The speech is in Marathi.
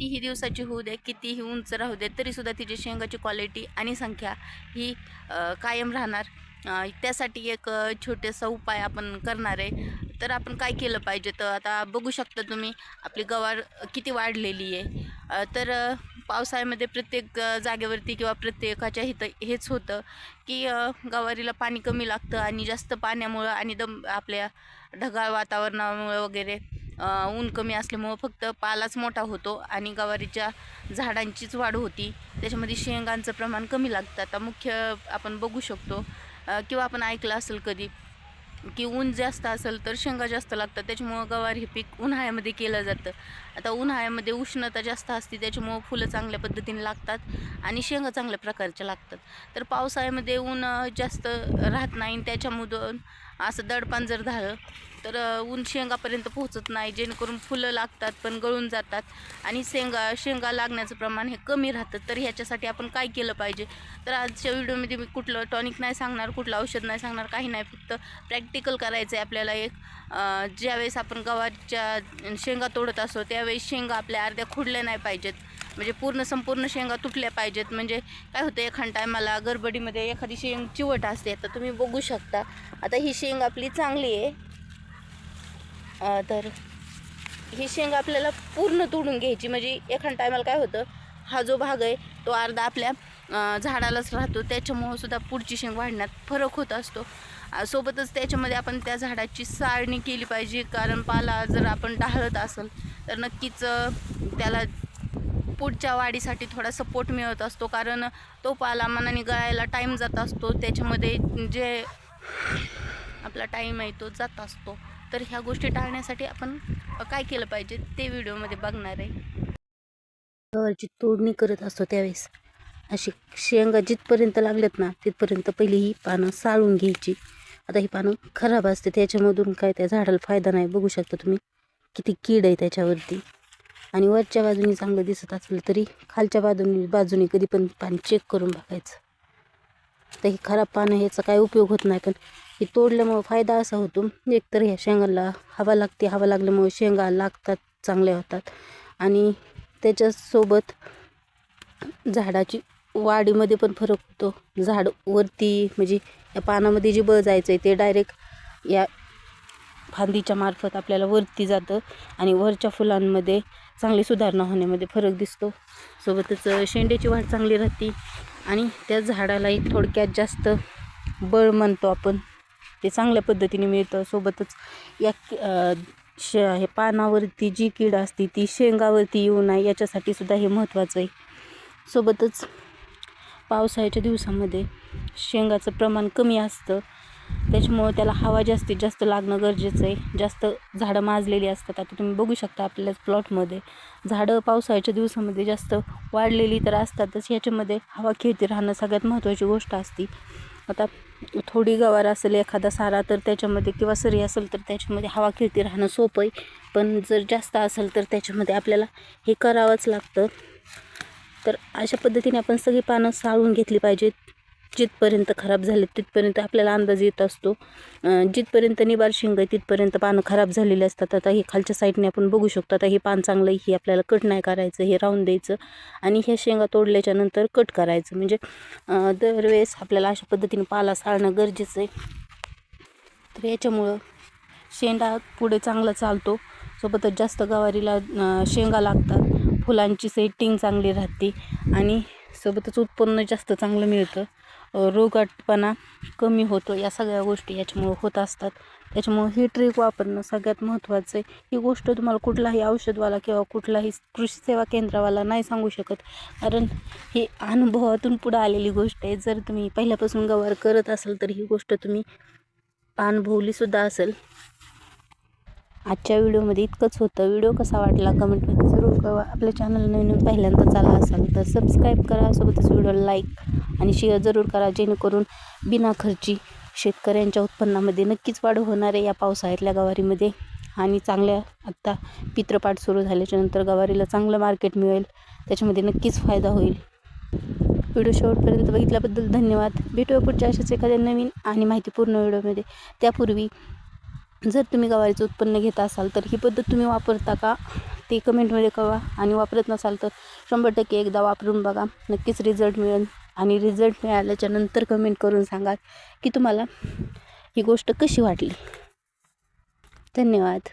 कितीही दिवसाची होऊ दे, कितीही उंच राहू दे, तरीसुद्धा तिची शेंगाची क्वालिटी आणि संख्या ही कायम राहणार. त्यासाठी एक छोटासा उपाय आपण करणार आहे. तर आपण काय केलं पाहिजे, तर आता बघू शकता तुम्ही आपली गवार किती वाढलेली आहे. पावसाळ्यामध्ये प्रत्येक जागेवरती किंवा प्रत्येकाच्या इथं हेच होतं की गवारीला पाणी कमी लागतं आणि जास्त पाण्यामुळं आणि आपल्या ढगाळ वातावरणामुळं वगैरे ऊन कमी असल्यामुळं फक्त पालाच मोठा होतो आणि गवारीच्या झाडांचीच वाढ होती. त्याच्यामध्ये शेंगांचं प्रमाण कमी लागतं. आता मुख्य आपण बघू शकतो किंवा आपण ऐकलं असेल कधी की ऊन जास्त असेल तर शेंगा जास्त लागतात. त्याच्यामुळं गवार हे पीक उन्हाळ्यामध्ये केलं जातं. आता उन्हाळ्यामध्ये उष्णता जास्त असते, त्याच्यामुळं फुलं चांगल्या पद्धतीने लागतात आणि शेंगा चांगल्या प्रकारच्या लागतात. तर पावसाळ्यामध्ये ऊन जास्त राहत नाही, त्याच्यामधून असं दडपण जर झालं तर ऊन शेंगापर्यंत पोहोचत नाही, जेणेकरून फुलं लागतात पण गळून जातात आणि शेंगा लागण्याचं प्रमाण हे कमी राहतं. तर ह्याच्यासाठी आपण काय केलं पाहिजे, तर आजच्या व्हिडिओमध्ये मी कुठलं टॉनिक नाही सांगणार, कुठलं औषध नाही सांगणार, काही नाही. फक्त प्रॅक्टिकल करायचं आहे आपल्याला. ज्यावेळेस आपण गव्हाच्या शेंगा तोडत असतो त्यावेळेस शेंगा आपल्या अर्ध्या खुडल्या नाही पाहिजेत, म्हणजे संपूर्ण शेंगा तुटल्या पाहिजेत. म्हणजे काय होतं, एखाद्या टायमाला गडबडीमध्ये एखादी शेंग चिवट असते. तर तुम्ही बघू शकता, आता ही शेंग आपली चांगली आहे, तर ही शेंग आपल्याला पूर्ण तोडून घ्यायची. म्हणजे एखाद्या टायमाला काय होतं, हा जो भाग आहे तो अर्धा आपल्या झाडालाच राहतो, त्याच्यामुळं सुद्धा पुढची शेंग वाढण्यात फरक होत असतो. सोबतच त्याच्यामध्ये आपण त्या झाडाची सारणी केली पाहिजे, कारण पाला जर आपण डाहळत असेल तर नक्कीच त्याला पुढच्या वाढीसाठी थोडा सपोर्ट मिळत असतो, कारण तो पाला मनाने गळायला टाईम जात असतो, त्याच्यामध्ये जे आपला टाईम आहे तो जात असतो. तर ह्या गोष्टी टाळण्यासाठी आपण काय केलं पाहिजे ते व्हिडिओमध्ये बघणार आहे. गव्हाची तोडणी करत असतो त्यावेळेस अशी शेंगा जिथपर्यंत लागल्यात ना तिथपर्यंत पहिली ही पानं साळून घ्यायची. आता ही पानं खराब असते, त्याच्यामधून काय त्या झाडाला फायदा नाही. बघू शकता तुम्ही किती कीड आहे त्याच्यावरती. आणि वरच्या बाजूनी चांगलं दिसत असलं तरी खालच्या बाजूनी कधी पण पाणी चेक करून बघायचं. तर ही खराब पानं ह्याचा काय उपयोग होत नाही, पण ही तोडल्यामुळं फायदा असा होतो, एकतर ह्या शेंगाला हवा लागते, हवा लागल्यामुळे शेंगा लागतात, चांगल्या होतात आणि त्याच्यासोबत झाडाची वाढीमध्ये पण फरक होतो. झाड वरती म्हणजे या पानामध्ये जे बळ जायचं आहे ते डायरेक्ट या फांदीच्या मार्फत आपल्याला वरती जातं आणि वरच्या फुलांमध्ये चांगली सुधारणा होण्यामध्ये फरक दिसतो. सोबतच शेंड्याची वाढ चांगली राहते आणि त्या झाडाला एक थोडक्यात जास्त बळ म्हणतो आपण, ते चांगल्या पद्धतीने मिळतं. सोबतच या हे पानावरती जी कीड असते ती शेंगावरती येऊ नये याच्यासाठी सुद्धा हे महत्त्वाचं आहे. सोबतच पावसाळ्याच्या दिवसामध्ये शेंगाचं प्रमाण कमी असतं, त्याच्यामुळं त्याला हवा जास्तीत जास्त लागणं गरजेचं आहे. जास्त झाडं माजलेली असतात. आता तुम्ही बघू शकता आपल्याच प्लॉटमध्ये झाडं पावसाळ्याच्या दिवसामध्ये जास्त वाढलेली तर असतातच, ह्याच्यामध्ये हवा खेळती राहणं सगळ्यात महत्त्वाची गोष्ट असते. आता थोडी गवार असेल, एखादा सारा, तर त्याच्यामध्ये किंवा सरी असेल तर त्याच्यामध्ये हवा खेळती राहणं सोपं आहे. पण जर जास्त असेल तर त्याच्यामध्ये आपल्याला हे करावंच लागतं. तर अशा पद्धतीने आपण सगळी पानं साळून घेतली पाहिजेत. जिथपर्यंत खराब झाले तिथपर्यंत आपल्याला अंदाज येत असतो. जिथपर्यंत निबार शेंग आहे तिथपर्यंत पानं खराब झालेली असतात. आता हे खालच्या साईडने आपण बघू शकतो. आता हे पान चांगलं आहे, हे आपल्याला कट नाही करायचं, हे राहून द्यायचं आणि ह्या शेंगा तोडल्याच्या नंतर कट करायचं. म्हणजे दरवेळेस आपल्याला अशा पद्धतीने पाला साळणं गरजेचं आहे. तर याच्यामुळं शेंडा पुढे चांगला चालतो. सोबतच जास्त गवारीला शेंगा लागतात, फुलांची सेटिंग चांगली राहते आणि सोबतच उत्पन्न जास्त चांगलं मिळतं, रोगाटपणा कमी होतो. या सगळ्या गोष्टी याच्यामुळं होत असतात. त्याच्यामुळं ही ट्रिक वापरणं सगळ्यात महत्त्वाचं आहे. ही गोष्ट तुम्हाला कुठलाही औषधवाला किंवा कुठलाही कृषी सेवा केंद्रावाला नाही सांगू शकत, कारण ही अनुभवातून पुढं आलेली गोष्ट आहे. जर तुम्ही पहिल्यापासून गवार करत असाल तर ही गोष्ट तुम्ही अनुभवलीसुद्धा असेल. आजच्या व्हिडिओमध्ये इतकंच होतं. व्हिडिओ कसा वाटला कमेंटमध्ये जरूर कळवा. आपल्या चॅनल नवीन पहिल्यांदा चाला असाल तर सबस्क्राईब करा. सोबतच व्हिडिओला लाईक आणि शेअर जरूर करा, जेणेकरून बिना खर्ची शेतकऱ्यांच्या उत्पन्नामध्ये नक्कीच वाढ होणार आहे या पावसाळ्यातल्या गवारीमध्ये. आणि चांगल्या आत्ता पित्रपाठ सुरू झाल्याच्यानंतर गवारीला चांगलं मार्केट मिळेल, त्याच्यामध्ये नक्कीच फायदा होईल. व्हिडिओ शेवटपर्यंत बघितल्याबद्दल धन्यवाद. भेटूया पुढच्या अशाच एखाद्या नवीन आणि माहितीपूर्ण व्हिडिओमध्ये. त्यापूर्वी जर तुम्ही गवारीचं उत्पन्न घेत असाल तर ही पद्धत तुम्ही वापरता का ते कमेंटमध्ये कळवा. आणि वापरत नसाल तर 100% एकदा वापरून बघा, नक्कीच रिझल्ट मिळेल. आणि रिझल्ट मिळाल्याच्या नंतर कमेंट करून सांगा की तुम्हाला ही गोष्ट कशी वाटली. धन्यवाद.